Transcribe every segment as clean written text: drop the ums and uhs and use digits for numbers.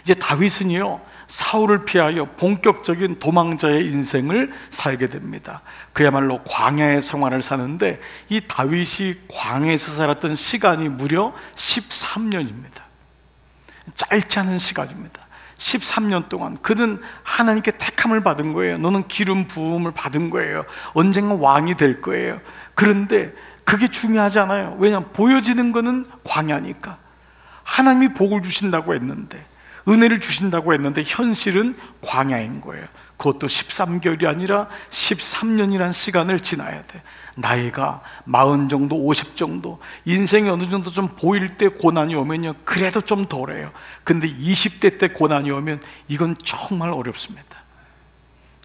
이제 다윗은요, 사울을 피하여 본격적인 도망자의 인생을 살게 됩니다. 그야말로 광야의 생활을 사는데, 이 다윗이 광야에서 살았던 시간이 무려 13년입니다. 짧지 않은 시간입니다. 13년 동안 그는 하나님께 택함을 받은 거예요. 너는 기름 부음을 받은 거예요. 언젠가 왕이 될 거예요. 그런데 그게 중요하지 않아요. 왜냐하면 보여지는 거는 광야니까. 하나님이 복을 주신다고 했는데, 은혜를 주신다고 했는데 현실은 광야인 거예요. 그것도 13개월이 아니라 13년이라는 시간을 지나야 돼. 나이가 40 정도, 50 정도, 인생이 어느 정도 좀 보일 때 고난이 오면요, 그래도 좀 덜해요. 근데 20대 때 고난이 오면 이건 정말 어렵습니다.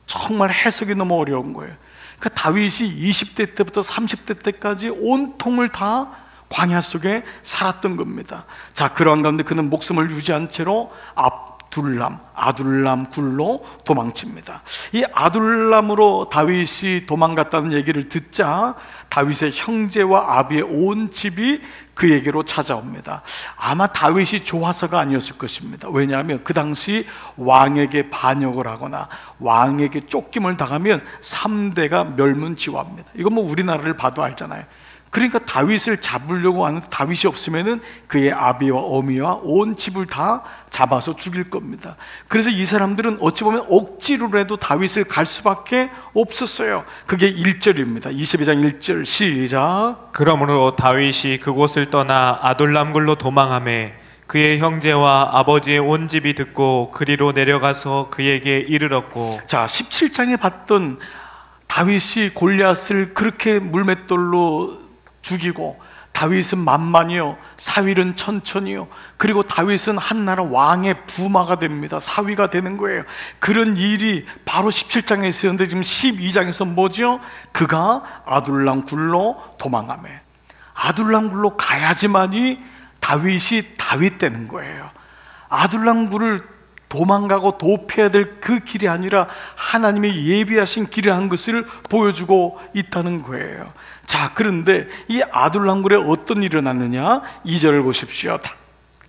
정말 해석이 너무 어려운 거예요. 그러니까 다윗이 20대 때부터 30대 때까지 온통을 다 광야 속에 살았던 겁니다. 자, 그러한 가운데 그는 목숨을 유지한 채로 아둘람 굴로 도망칩니다. 이 아둘람으로 다윗이 도망갔다는 얘기를 듣자 다윗의 형제와 아비의 온 집이 그에게로 찾아옵니다. 아마 다윗이 좋아서가 아니었을 것입니다. 왜냐하면 그 당시 왕에게 반역을 하거나 왕에게 쫓김을 당하면 3대가 멸문지화입니다. 이건 뭐 우리나라를 봐도 알잖아요. 그러니까 다윗을 잡으려고 하는데 다윗이 없으면은 그의 아비와 어미와 온 집을 다 잡아서 죽일 겁니다. 그래서 이 사람들은 어찌 보면 억지로라도 다윗을 갈 수밖에 없었어요. 그게 1절입니다. 22장 1절 시작. 그러므로 다윗이 그곳을 떠나 아둘람굴로 도망하매 그의 형제와 아버지의 온 집이 듣고 그리로 내려가서 그에게 이르렀고. 자, 17장에 봤던 다윗이 골리앗을 그렇게 물맷돌로 죽이고, 다윗은 만만이요, 사울은 천천히요, 그리고 다윗은 한나라 왕의 부마가 됩니다. 사위가 되는 거예요. 그런 일이 바로 17장에 있었는데 지금 12장에서 뭐죠? 그가 아둘람 굴로 도망하며, 아둘람 굴로 가야지만이 다윗이 다윗 되는 거예요. 아둘람 굴을 도망가고 도피해야 될 그 길이 아니라 하나님의 예비하신 길이라는 것을 보여주고 있다는 거예요. 자, 그런데 이 아둘람굴에 어떤 일이 일어났느냐? 2절을 보십시오.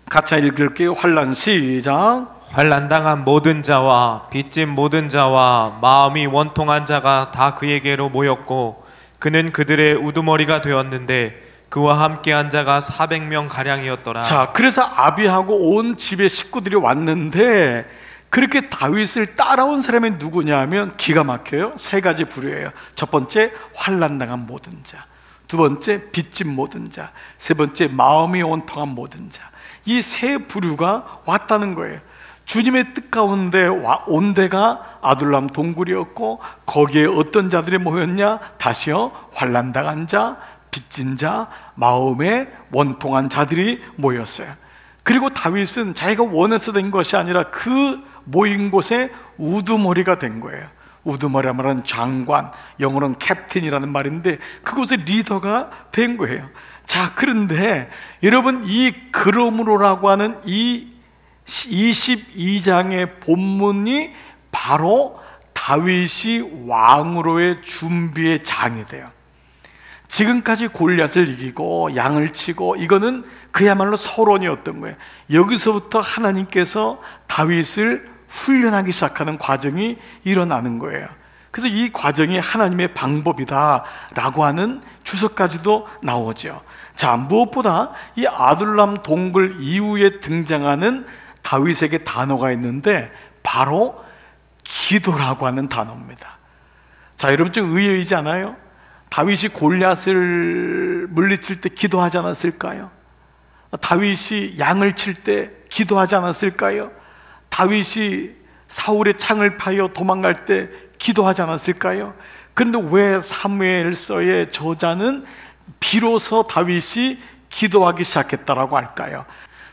같이 읽을게요. 환난 시작. 환난당한 모든 자와 빚진 모든 자와 마음이 원통한 자가 다 그에게로 모였고 그는 그들의 우두머리가 되었는데 그와 함께한 자가 400명 가량이었더라. 자, 그래서 아비하고 온 집의 식구들이 왔는데, 그렇게 다윗을 따라온 사람이 누구냐면 기가 막혀요. 3가지 부류예요. 첫 번째, 환난당한 모든 자. 두 번째, 빚진 모든 자. 세 번째, 마음이 온통한 모든 자. 이 3부류가 왔다는 거예요. 주님의 뜻 가운데 온 데가 아둘람 동굴이었고, 거기에 어떤 자들이 모였냐? 다시요, 환난당한 자, 빚진 자, 마음에 원통한 자들이 모였어요. 그리고 다윗은 자기가 원해서 된 것이 아니라 그 모인 곳에 우두머리가 된 거예요. 우두머리 말하는 장관, 영어로는 캡틴이라는 말인데 그곳의 리더가 된 거예요. 자, 그런데 여러분, 이 그러므로라고 하는 이 22장의 본문이 바로 다윗이 왕으로의 준비의 장이 돼요. 지금까지 골리앗을 이기고 양을 치고, 이거는 그야말로 서론이었던 거예요. 여기서부터 하나님께서 다윗을 훈련하기 시작하는 과정이 일어나는 거예요. 그래서 이 과정이 하나님의 방법이다라고 하는 주석까지도 나오죠. 자, 무엇보다 이 아둘람 동굴 이후에 등장하는 다윗에게 단어가 있는데 바로 기도라고 하는 단어입니다. 자, 여러분 좀 의외이지 않아요? 다윗이 골리앗을 물리칠 때 기도하지 않았을까요? 다윗이 양을 칠 때 기도하지 않았을까요? 다윗이 사울의 창을 파여 도망갈 때 기도하지 않았을까요? 그런데 왜 사무엘서의 저자는 비로소 다윗이 기도하기 시작했다라고 할까요?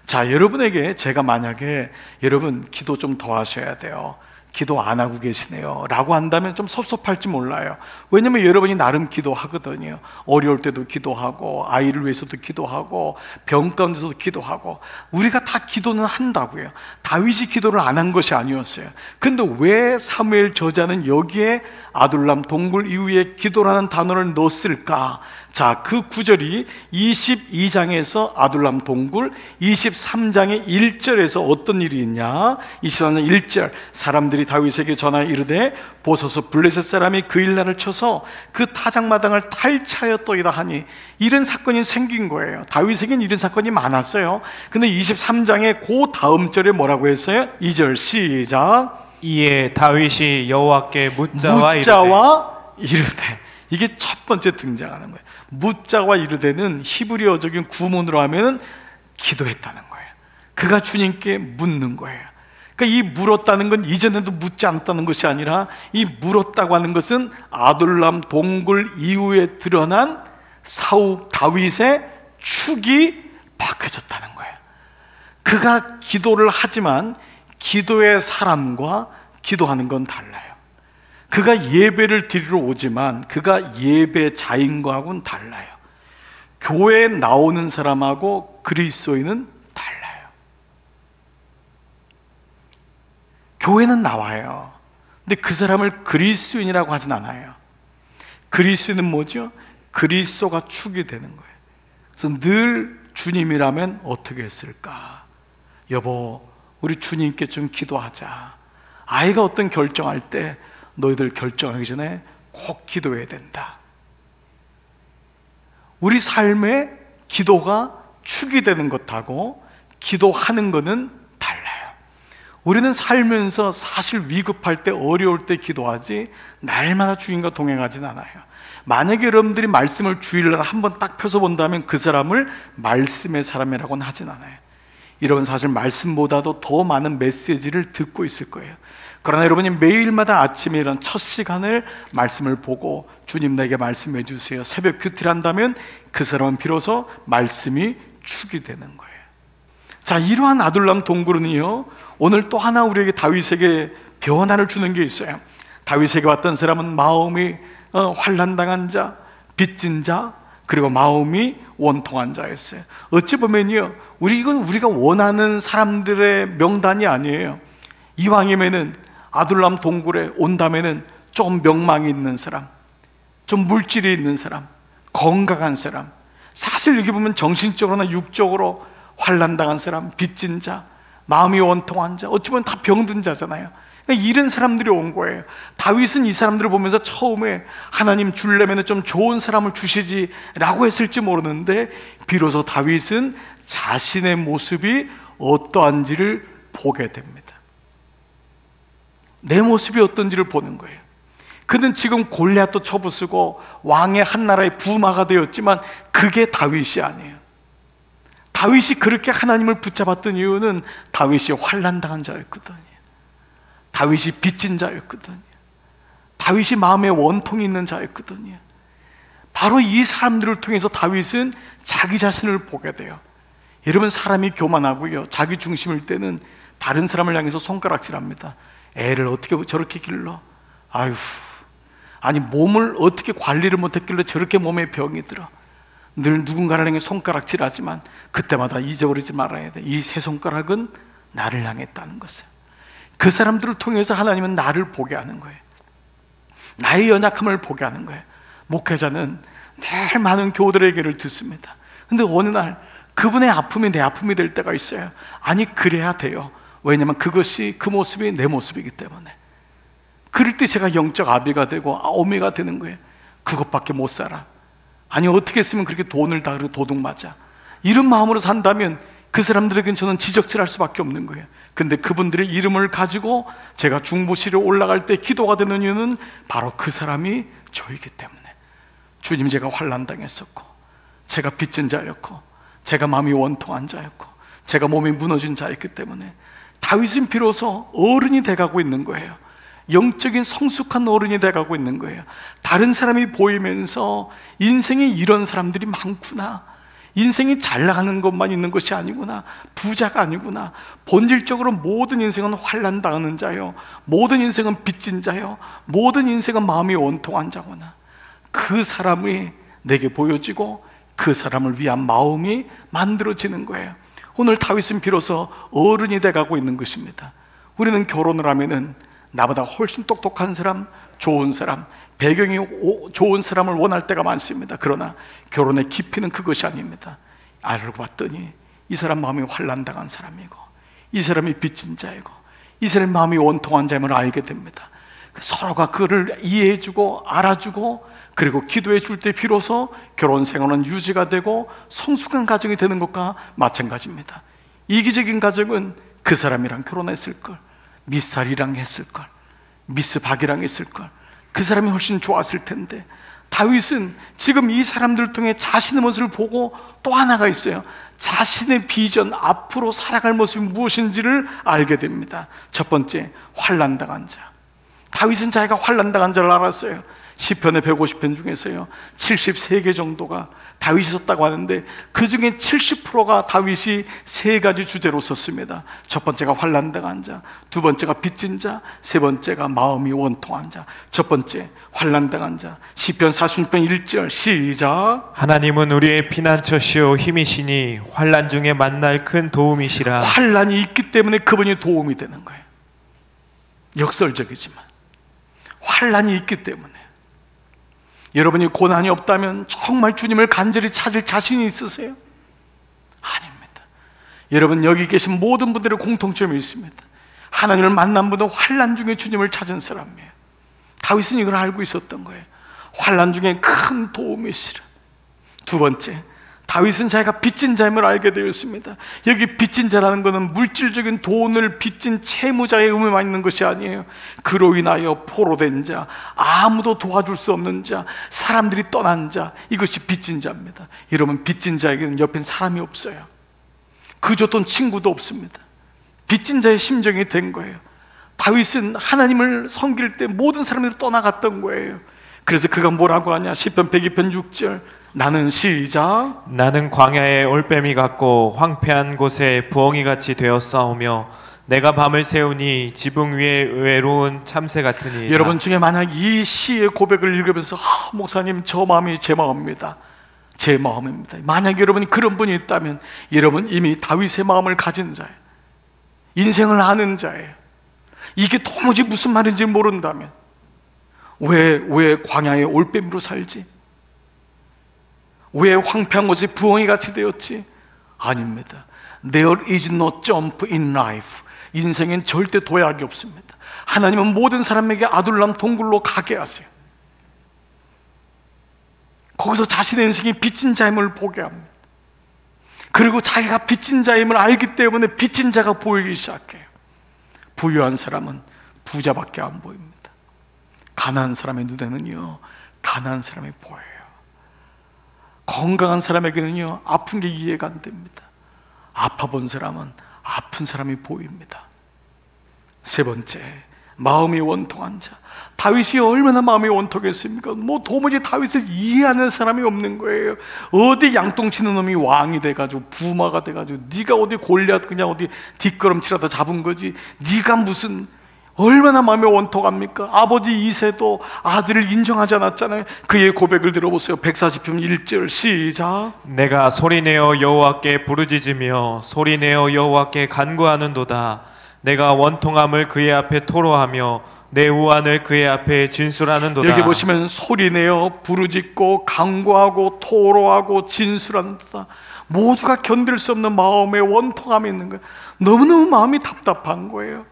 자, 여러분에게 제가 만약에 여러분 기도 좀 더 하셔야 돼요, 기도 안 하고 계시네요 라고 한다면 좀 섭섭할지 몰라요. 왜냐면 여러분이 나름 기도하거든요. 어려울 때도 기도하고, 아이를 위해서도 기도하고, 병 가운데서도 기도하고, 우리가 다 기도는 한다고요. 다윗이 기도를 안 한 것이 아니었어요. 근데 왜 사무엘 저자는 여기에 아둘람 동굴 이후에 기도라는 단어를 넣었을까? 자, 그 구절이 22장에서 아둘람 동굴, 23장의 1절에서 어떤 일이 있냐? 23장 1절, 사람들이 다윗에게 전하여 이르되 보소서 블레셋 사람이 그 일날을 쳐서 그 타작마당을 탈취하였더이다 하니, 이런 사건이 생긴 거예요. 다윗에게는 이런 사건이 많았어요. 근데 23장의 그 다음 절에 뭐라고 했어요? 2절 시작. 이에 다윗이 여호와께 묻자와 이르되, 이게 첫 번째 등장하는 거예요. 묻자와 이르되는 히브리어적인 구문으로 하면 기도했다는 거예요. 그가 주님께 묻는 거예요. 그러니까 이 물었다는 건 이전에도 묻지 않았다는 것이 아니라, 이 물었다고 하는 것은 아둘람 동굴 이후에 드러난 다윗의 축이 바뀌어졌다는 거예요. 그가 기도를 하지만 기도의 사람과 기도하는 건 달라요. 그가 예배를 드리러 오지만 그가 예배자인과는 달라요. 교회에 나오는 사람하고 그리스도인은 달라요. 교회는 나와요. 근데 그 사람을 그리스도인이라고 하진 않아요. 그리스도인은 뭐죠? 그리스도가 축이 되는 거예요. 그래서 늘 주님이라면 어떻게 했을까? 여보, 우리 주님께 좀 기도하자. 아이가 어떤 결정할 때 너희들 결정하기 전에 꼭 기도해야 된다. 우리 삶에 기도가 축이 되는 것하고 기도하는 것은 달라요. 우리는 살면서 사실 위급할 때, 어려울 때 기도하지 날마다 주님과 동행하진 않아요. 만약에 여러분들이 말씀을 주일날 한번 딱 펴서 본다면 그 사람을 말씀의 사람이라고는 하진 않아요. 여러분 사실 말씀보다도 더 많은 메시지를 듣고 있을 거예요. 그러나 여러분이 매일마다 아침에 이런 첫 시간을 말씀을 보고 주님 내게 말씀해 주세요, 새벽 큐티를 한다면 그 사람은 비로소 말씀이 축이 되는 거예요. 자, 이러한 아둘람 동굴은요, 오늘 또 하나 우리에게 다윗에게 변화를 주는 게 있어요. 다윗에게 왔던 사람은 마음이 환난당한 자, 빚진 자, 그리고 마음이 원통한 자였어요. 어찌 보면요, 이건 우리가 원하는 사람들의 명단이 아니에요. 이왕이면은 아둘람 동굴에 온다면은 좀 명망이 있는 사람, 좀 물질이 있는 사람, 건강한 사람, 사실 여기 보면 정신적으로나 육적으로 환난당한 사람, 빚진 자, 마음이 원통한 자, 어찌 보면 다 병든 자잖아요. 그러니까 이런 사람들이 온 거예요. 다윗은 이 사람들을 보면서 처음에 하나님 주려면 좀 좋은 사람을 주시지 라고 했을지 모르는데, 비로소 다윗은 자신의 모습이 어떠한지를 보게 됩니다. 내 모습이 어떤지를 보는 거예요. 그는 지금 골리앗도 쳐부수고 왕의 한 나라의 부마가 되었지만 그게 다윗이 아니에요. 다윗이 그렇게 하나님을 붙잡았던 이유는 다윗이 환난당한 자였거든요. 다윗이 빚진 자였거든요. 다윗이 마음에 원통이 있는 자였거든요. 바로 이 사람들을 통해서 다윗은 자기 자신을 보게 돼요. 여러분, 사람이 교만하고요, 자기 중심일 때는 다른 사람을 향해서 손가락질합니다. 애를 어떻게 저렇게 길러? 아유, 아니 몸을 어떻게 관리를 못했길래 저렇게 몸에 병이 들어? 늘 누군가를 향해 손가락질하지만 그때마다 잊어버리지 말아야 돼. 이 세 손가락은 나를 향했다는 것을. 그 사람들을 통해서 하나님은 나를 보게 하는 거예요. 나의 연약함을 보게 하는 거예요. 목회자는 늘 많은 교우들에게를 듣습니다. 근데 어느 날 그분의 아픔이 내 아픔이 될 때가 있어요. 아니, 그래야 돼요. 왜냐면 그것이, 그 모습이 내 모습이기 때문에. 그럴 때 제가 영적 아비가 되고 어미가 되는 거예요. 그것밖에 못 살아. 아니, 어떻게 했으면 그렇게 돈을 다 도둑 맞아. 이런 마음으로 산다면 그 사람들에게는 저는 지적질할 수밖에 없는 거예요. 근데 그분들의 이름을 가지고 제가 중보실에 올라갈 때 기도가 되는 이유는 바로 그 사람이 저이기 때문에. 주님, 제가 환난당했었고, 제가 빚진 자였고, 제가 마음이 원통한 자였고, 제가 몸이 무너진 자였기 때문에 다윗은 비로소 어른이 돼가고 있는 거예요. 영적인 성숙한 어른이 돼가고 있는 거예요. 다른 사람이 보이면서 인생에 이런 사람들이 많구나, 인생이 잘 나가는 것만 있는 것이 아니구나, 부자가 아니구나. 본질적으로 모든 인생은 환난당하는 자요, 모든 인생은 빚진 자요, 모든 인생은 마음이 원통한 자구나. 그 사람이 내게 보여지고 그 사람을 위한 마음이 만들어지는 거예요. 오늘 다윗은 비로소 어른이 돼가고 있는 것입니다. 우리는 결혼을 하면은 나보다 훨씬 똑똑한 사람, 좋은 사람, 배경이 좋은 사람을 원할 때가 많습니다. 그러나 결혼의 깊이는 그것이 아닙니다. 알고 봤더니 이 사람 마음이 환난당한 사람이고, 이 사람이 빚진 자이고, 이 사람 마음이 원통한 자임을 알게 됩니다. 서로가 그를 이해해주고 알아주고 그리고 기도해 줄 때 비로소 결혼 생활은 유지가 되고 성숙한 가정이 되는 것과 마찬가지입니다. 이기적인 가정은 그 사람이랑 결혼했을걸, 미스살이랑 했을걸, 미스 박이랑 했을걸, 그 사람이 훨씬 좋았을 텐데, 다윗은 지금 이 사람들을 통해 자신의 모습을 보고 또 하나가 있어요. 자신의 비전, 앞으로 살아갈 모습이 무엇인지를 알게 됩니다. 첫 번째, 환난당한 자. 다윗은 자기가 환난당한 자를 알았어요. 시편의 150편 중에서요 73개 정도가 다윗이 썼다고 하는데, 그 중에 70%가 다윗이 세 가지 주제로 썼습니다. 첫 번째가 환난당한 자, 두 번째가 빚진 자, 세 번째가 마음이 원통한 자. 첫 번째, 환난당한 자. 시편 46편 1절 시작. 하나님은 우리의 피난처시오 힘이시니 환난 중에 만날 큰 도움이시라. 환난이 있기 때문에 그분이 도움이 되는 거예요. 역설적이지만 환난이 있기 때문에. 여러분이 고난이 없다면 정말 주님을 간절히 찾을 자신이 있으세요? 아닙니다. 여러분, 여기 계신 모든 분들의 공통점이 있습니다. 하나님을 만난 분은 환난 중에 주님을 찾은 사람이에요. 다윗은 이걸 알고 있었던 거예요. 환난 중에 큰 도움이시라. 두 번째, 다윗은 자기가 빚진 자임을 알게 되었습니다. 여기 빚진 자라는 것은 물질적인 돈을 빚진 채무자의 의미만 있는 것이 아니에요. 그로 인하여 포로된 자, 아무도 도와줄 수 없는 자, 사람들이 떠난 자, 이것이 빚진 자입니다. 여러분, 빚진 자에게는 옆엔 사람이 없어요. 그저 돈 친구도 없습니다. 빚진 자의 심정이 된 거예요. 다윗은 하나님을 섬길 때 모든 사람들이 떠나갔던 거예요. 그래서 그가 뭐라고 하냐, 시편 102편 6절 나는 시작. 나는 광야에 올빼미 같고 황폐한 곳에 부엉이같이 되었사오며 내가 밤을 새우니 지붕 위에 외로운 참새 같으니. 여러분 중에 만약 이 시의 고백을 읽으면서 목사님 저 마음이 제 마음입니다, 제 마음입니다, 만약 여러분이 그런 분이 있다면 여러분 이미 다윗의 마음을 가진 자예요. 인생을 아는 자예요. 이게 도무지 무슨 말인지 모른다면 왜 광야에 올빼미로 살지? 왜 황폐한 곳에 부엉이같이 되었지? 아닙니다. There is no jump in life. 인생엔 절대 도약이 없습니다. 하나님은 모든 사람에게 아둘람 동굴로 가게 하세요. 거기서 자신의 인생이 빚진 자임을 보게 합니다. 그리고 자기가 빚진 자임을 알기 때문에 빚진 자가 보이기 시작해요. 부유한 사람은 부자밖에 안 보입니다. 가난한 사람의 눈에는요 가난한 사람이 보여요. 건강한 사람에게는요 아픈 게 이해가 안 됩니다. 아파본 사람은 아픈 사람이 보입니다. 세 번째, 마음이 원통한 자. 다윗이 얼마나 마음이 원통했습니까? 도무지 다윗을 이해하는 사람이 없는 거예요. 어디 양똥치는 놈이 왕이 돼가지고 부마가 돼가지고 네가 어디 골리앗 그냥 어디 뒷걸음치라다 잡은 거지, 네가 무슨, 얼마나 마음이 원통합니까? 아버지 이새도 아들을 인정하지 않았잖아요. 그의 고백을 들어보세요. 140편 1절 시작. 내가 소리내어 여호와께 부르짖으며 소리내어 여호와께 간구하는도다. 내가 원통함을 그의 앞에 토로하며 내 우환을 그의 앞에 진술하는도다. 여기 보시면 소리내어 부르짖고 간구하고 토로하고 진술하는도다. 모두가 견딜 수 없는 마음의 원통함이 있는 거예요. 너무너무 마음이 답답한 거예요.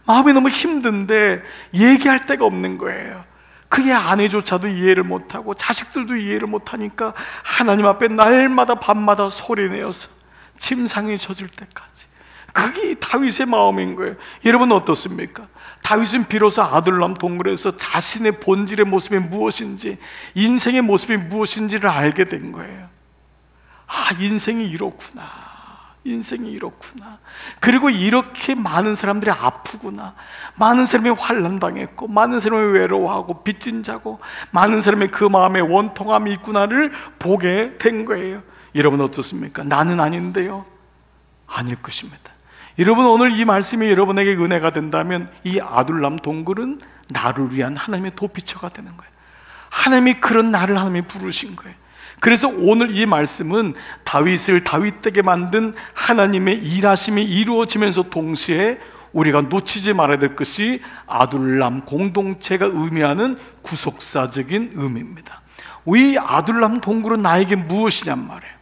마음이 너무 힘든데 얘기할 데가 없는 거예요. 그의 아내조차도 이해를 못하고 자식들도 이해를 못하니까 하나님 앞에 날마다 밤마다 소리내어서 침상에 젖을 때까지. 그게 다윗의 마음인 거예요. 여러분 어떻습니까? 다윗은 비로소 아둘람 동굴에서 자신의 본질의 모습이 무엇인지, 인생의 모습이 무엇인지를 알게 된 거예요. 인생이 이렇구나, 인생이 이렇구나. 그리고 이렇게 많은 사람들이 아프구나, 많은 사람이 환난당했고 많은 사람이 외로워하고 빚진 자고 많은 사람이 그 마음에 원통함이 있구나를 보게 된 거예요. 여러분 어떻습니까? 나는 아닌데요? 아닐 것입니다. 여러분, 오늘 이 말씀이 여러분에게 은혜가 된다면 이 아둘람 동굴은 나를 위한 하나님의 도피처가 되는 거예요. 하나님이 그런 나를 하나님이 부르신 거예요. 그래서 오늘 이 말씀은 다윗을 다윗되게 만든 하나님의 일하심이 이루어지면서 동시에 우리가 놓치지 말아야 될 것이 아둘람 공동체가 의미하는 구속사적인 의미입니다. 이 아둘람 동굴은 나에게 무엇이냔 말이에요.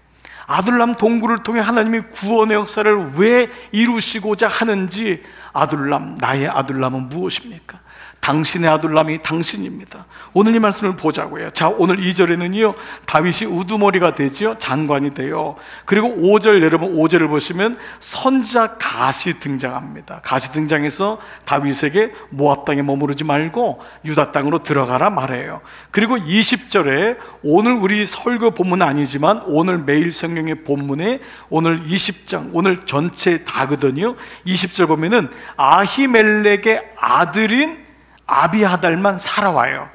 아둘람 동굴을 통해 하나님이 구원의 역사를 왜 이루시고자 하는지, 아둘람, 나의 아둘람은 무엇입니까? 당신의 아둘람이 당신입니다. 오늘 이 말씀을 보자고요. 자, 오늘 2절에는요 다윗이 우두머리가 되죠. 장관이 돼요. 그리고 5절, 여러분 5절을 보시면 선지자 갓이 등장합니다. 갓이 등장해서 다윗에게 모압 땅에 머무르지 말고 유다 땅으로 들어가라 말해요. 그리고 20절에 오늘 우리 설교 본문은 아니지만 오늘 매일 성경의 본문에 오늘 20장, 오늘 전체 다거든요. 20절 보면은 아히멜렉의 아들인 아비아달만 살아와요.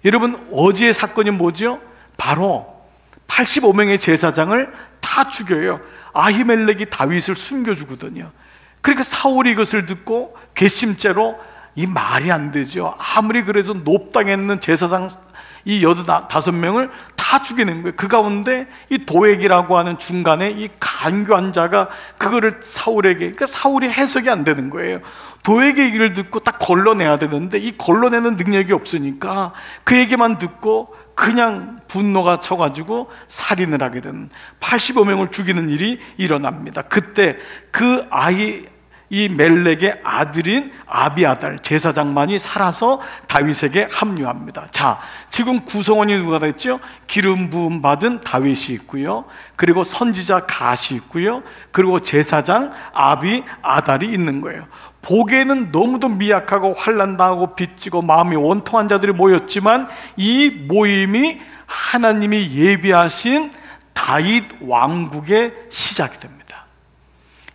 여러분, 어제의 사건이 뭐죠? 바로 85명의 제사장을 다 죽여요. 아히멜렉이 다윗을 숨겨주거든요. 그러니까 사울이 이것을 듣고 괘씸죄로, 이 말이 안 되죠. 아무리 그래도 높당했는 제사장 이 85명을 다 죽이는 거예요. 그 가운데 이 도액이라고 하는 중간에 이 간교한 자가 그거를 사울에게, 그러니까 사울이 해석이 안 되는 거예요. 도액의 얘기를 듣고 딱 걸러내야 되는데 이 걸러내는 능력이 없으니까 그 얘기만 듣고 그냥 분노가 쳐가지고 살인을 하게 되는, 85명을 죽이는 일이 일어납니다. 그때 그 이 멜렉의 아들인 아비아달 제사장만이 살아서 다윗에게 합류합니다. 자, 지금 구성원이 누가 됐죠? 기름 부음 받은 다윗이 있고요, 그리고 선지자 갓이 있고요, 그리고 제사장 아비아달이 있는 거예요. 보기에는 너무도 미약하고 환난당하고 빚지고 마음이 원통한 자들이 모였지만 이 모임이 하나님이 예비하신 다윗 왕국의 시작이 됩니다.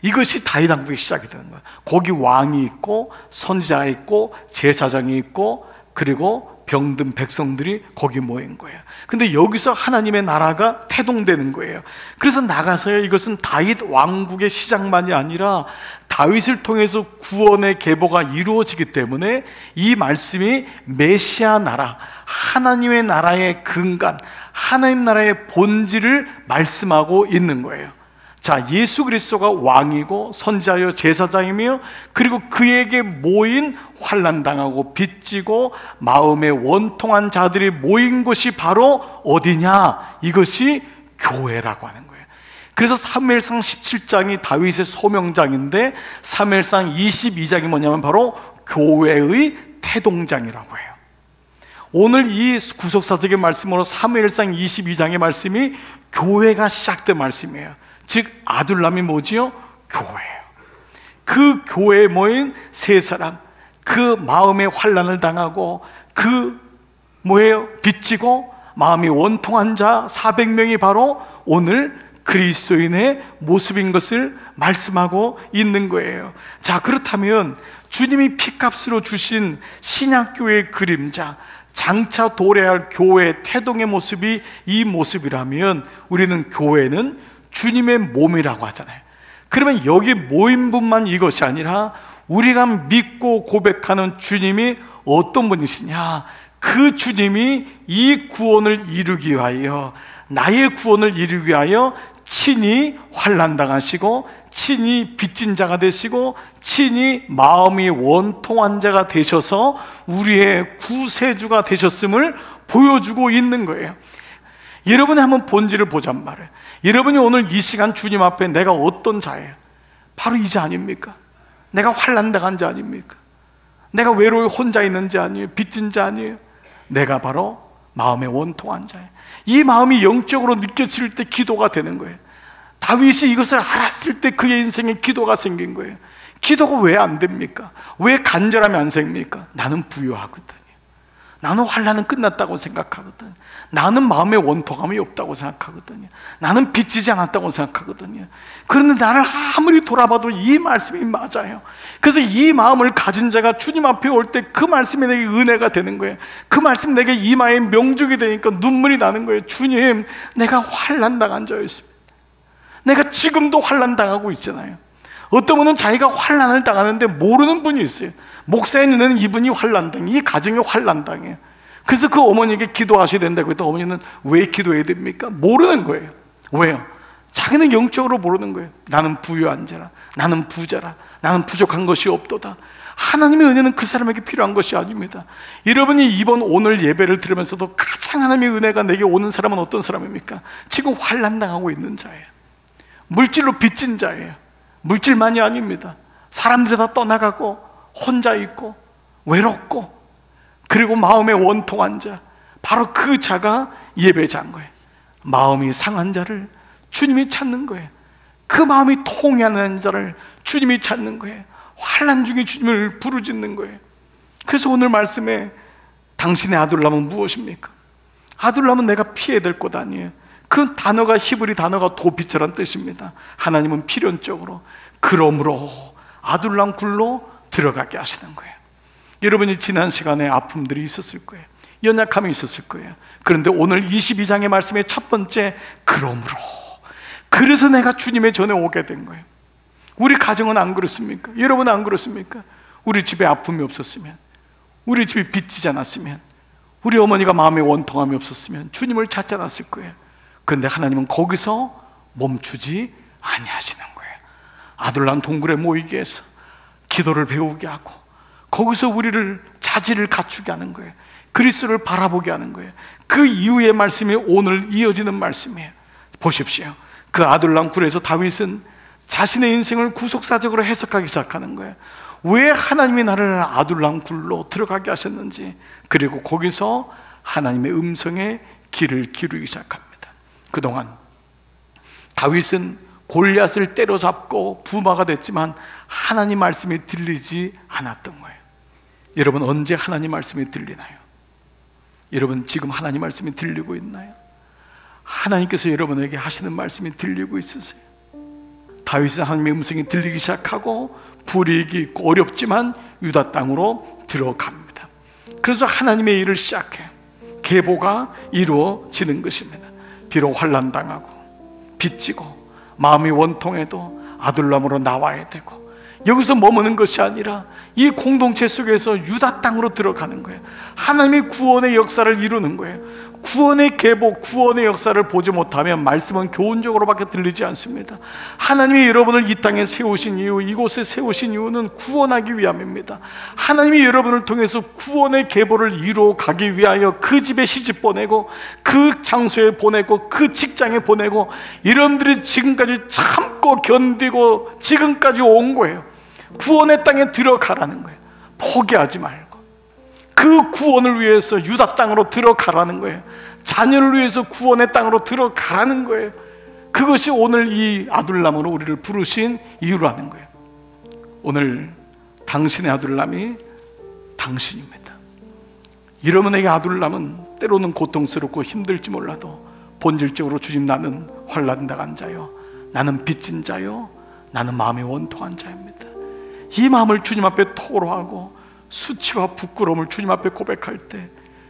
이것이 다윗 왕국의 시작이 되는 거예요. 거기 왕이 있고 선지자가 있고 제사장이 있고 그리고 병든 백성들이 거기 모인 거예요. 근데 여기서 하나님의 나라가 태동되는 거예요. 그래서 나가서요, 이것은 다윗 왕국의 시작만이 아니라 다윗을 통해서 구원의 계보가 이루어지기 때문에 이 말씀이 메시아 나라, 하나님의 나라의 근간, 하나님 나라의 본질을 말씀하고 있는 거예요. 자, 예수 그리스도가 왕이고 선지자요 제사장이며 그리고 그에게 모인 환난당하고 빚지고 마음에 원통한 자들이 모인 곳이 바로 어디냐? 이것이 교회라고 하는 거예요. 그래서 사무엘상 17장이 다윗의 소명장인데 사무엘상 22장이 뭐냐면 바로 교회의 태동장이라고 해요. 오늘 이 구속사적인 말씀으로 사무엘상 22장의 말씀이 교회가 시작된 말씀이에요. 즉 아둘람이 뭐지요? 교회예요. 그 교회에 모인 세 사람, 그 마음에 환난을 당하고 그 뭐예요? 빚지고 마음이 원통한 자 400명이 바로 오늘 그리스도인의 모습인 것을 말씀하고 있는 거예요. 자, 그렇다면 주님이 피값으로 주신 신약교회의 그림자, 장차 도래할 교회의 태동의 모습이 이 모습이라면 우리는 교회는 주님의 몸이라고 하잖아요. 그러면 여기 모인 분만 이것이 아니라 우리가 믿고 고백하는 주님이 어떤 분이시냐? 그 주님이 이 구원을 이루기 위하여, 나의 구원을 이루기 위하여 친히 환난당하시고 친히 빚진 자가 되시고 친히 마음이 원통한 자가 되셔서 우리의 구세주가 되셨음을 보여주고 있는 거예요. 여러분이 한번 본질을 보잔 말이에요. 여러분이 오늘 이 시간 주님 앞에 내가 어떤 자예요? 바로 이 자 아닙니까? 내가 환난당한 자 아닙니까? 내가 외로이 혼자 있는 자 아니에요? 빚진 자 아니에요? 내가 바로 마음에 원통한 자예요. 이 마음이 영적으로 느껴질 때 기도가 되는 거예요. 다윗이 이것을 알았을 때 그의 인생에 기도가 생긴 거예요. 기도가 왜 안 됩니까? 왜 간절함이 안 생깁니까? 나는 부유하거든요. 나는 환난은 끝났다고 생각하거든. 나는 마음에 원통함이 없다고 생각하거든요. 나는 빚지지 않았다고 생각하거든요. 그런데 나를 아무리 돌아봐도 이 말씀이 맞아요. 그래서 이 마음을 가진 자가 주님 앞에 올 때 그 말씀이 내게 은혜가 되는 거예요. 그 말씀 내게 이마에 명족이 되니까 눈물이 나는 거예요. 주님, 내가 환난 당한 자였습니다. 내가 지금도 환난 당하고 있잖아요. 어떤 분은 자기가 환난을 당하는데 모르는 분이 있어요. 목사의 눈에는 이분이 환난당해, 이 가정이 환난당해요. 그래서 그 어머니에게 기도하셔야 된다고 했더니 어머니는 왜 기도해야 됩니까? 모르는 거예요. 왜요? 자기는 영적으로 모르는 거예요. 나는 부유한 자라, 나는 부자라, 나는 부족한 것이 없도다. 하나님의 은혜는 그 사람에게 필요한 것이 아닙니다. 여러분이 이번 오늘 예배를 들으면서도 가장 하나님의 은혜가 내게 오는 사람은 어떤 사람입니까? 지금 환난당하고 있는 자예요. 물질로 빚진 자예요. 물질만이 아닙니다. 사람들이 다 떠나가고 혼자 있고 외롭고 그리고 마음에 원통한 자, 바로 그 자가 예배자인 거예요. 마음이 상한 자를 주님이 찾는 거예요. 그 마음이 통하는 자를 주님이 찾는 거예요. 환난 중에 주님을 부르짖는 거예요. 그래서 오늘 말씀에 당신의 아둘람은 무엇입니까? 아둘람은 내가 피해야 될 것 아니에요. 그 단어가 히브리 단어가 도피처란 뜻입니다. 하나님은 필연적으로 그러므로 아둘람 굴로 들어가게 하시는 거예요. 여러분이 지난 시간에 아픔들이 있었을 거예요. 연약함이 있었을 거예요. 그런데 오늘 22장의 말씀의 첫 번째 그러므로, 그래서 내가 주님의 전에 오게 된 거예요. 우리 가정은 안 그렇습니까? 여러분은 안 그렇습니까? 우리 집에 아픔이 없었으면, 우리 집이 빚지지 않았으면, 우리 어머니가 마음에 원통함이 없었으면 주님을 찾지 않았을 거예요. 그런데 하나님은 거기서 멈추지 아니하시는 거예요. 아둘람 동굴에 모이게 해서 기도를 배우게 하고 거기서 우리를 자질을 갖추게 하는 거예요. 그리스도를 바라보게 하는 거예요. 그 이후의 말씀이 오늘 이어지는 말씀이에요. 보십시오. 그 아둘람 굴에서 다윗은 자신의 인생을 구속사적으로 해석하기 시작하는 거예요. 왜 하나님이 나를 아둘람 굴로 들어가게 하셨는지, 그리고 거기서 하나님의 음성에 귀를 기울이기 시작합니다. 그동안 다윗은 골리앗을 때려잡고 부마가 됐지만 하나님 말씀이 들리지 않았던 거예요. 여러분, 언제 하나님 말씀이 들리나요? 여러분, 지금 하나님 말씀이 들리고 있나요? 하나님께서 여러분에게 하시는 말씀이 들리고 있으세요? 다윗은 하나님의 음성이 들리기 시작하고 불이익이 있고 어렵지만 유다 땅으로 들어갑니다. 그래서 하나님의 일을 시작해요. 계보가 이루어지는 것입니다. 비록 환난당하고 빚지고 마음이 원통해도 아둘람으로 나와야 되고, 여기서 머무는 것이 아니라 이 공동체 속에서 유다 땅으로 들어가는 거예요. 하나님의 구원의 역사를 이루는 거예요. 구원의 계보, 구원의 역사를 보지 못하면 말씀은 교훈적으로밖에 들리지 않습니다. 하나님이 여러분을 이 땅에 세우신 이유, 이곳에 세우신 이유는 구원하기 위함입니다. 하나님이 여러분을 통해서 구원의 계보를 이루어 가기 위하여 그 집에 시집 보내고 그 장소에 보내고 그 직장에 보내고 여러분들이 지금까지 참고 견디고 지금까지 온 거예요. 구원의 땅에 들어가라는 거예요. 포기하지 말고 그 구원을 위해서 유다 땅으로 들어가라는 거예요. 자녀를 위해서 구원의 땅으로 들어가라는 거예요. 그것이 오늘 이 아둘람으로 우리를 부르신 이유라는 거예요. 오늘 당신의 아둘람이 당신입니다. 여러분에게 아둘람은 때로는 고통스럽고 힘들지 몰라도 본질적으로 주님, 나는 환난당한 자요, 나는 빚진 자요, 나는 마음이 원통한 자입니다. 이 마음을 주님 앞에 토로하고 수치와 부끄러움을 주님 앞에 고백할 때,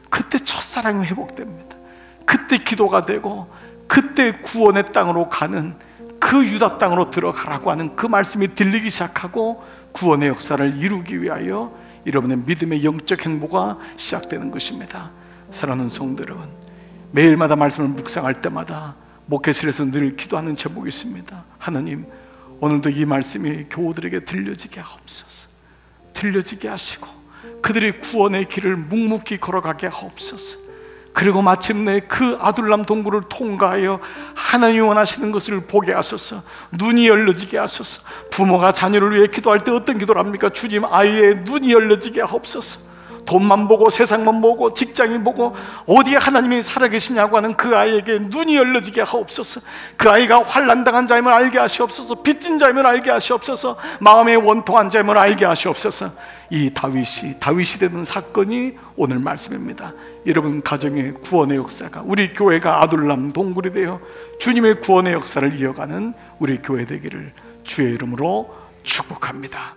그때 첫사랑이 회복됩니다. 그때 기도가 되고 그때 구원의 땅으로 가는, 그 유다 땅으로 들어가라고 하는 그 말씀이 들리기 시작하고 구원의 역사를 이루기 위하여 여러분의 믿음의 영적 행보가 시작되는 것입니다. 사랑하는 성도 여러분, 매일마다 말씀을 묵상할 때마다 목회실에서 늘 기도하는 제목이 있습니다. 하나님, 오늘도 이 말씀이 교우들에게 들려지게 하옵소서. 들려지게 하시고 그들이 구원의 길을 묵묵히 걸어가게 하옵소서. 그리고 마침내 그 아둘람 동굴을 통과하여 하나님이 원하시는 것을 보게 하소서. 눈이 열려지게 하소서. 부모가 자녀를 위해 기도할 때 어떤 기도를 합니까? 주님, 아이의 눈이 열려지게 하옵소서. 돈만 보고 세상만 보고 직장이 보고 어디에 하나님이 살아계시냐고 하는 그 아이에게 눈이 열려지게 하옵소서. 그 아이가 환난당한 자임을 알게 하시옵소서. 빚진 자임을 알게 하시옵소서. 마음에 원통한 자임을 알게 하시옵소서. 이 다윗이 되는 사건이 오늘 말씀입니다. 여러분 가정의 구원의 역사가, 우리 교회가 아둘람 동굴이 되어 주님의 구원의 역사를 이어가는 우리 교회 되기를 주의 이름으로 축복합니다.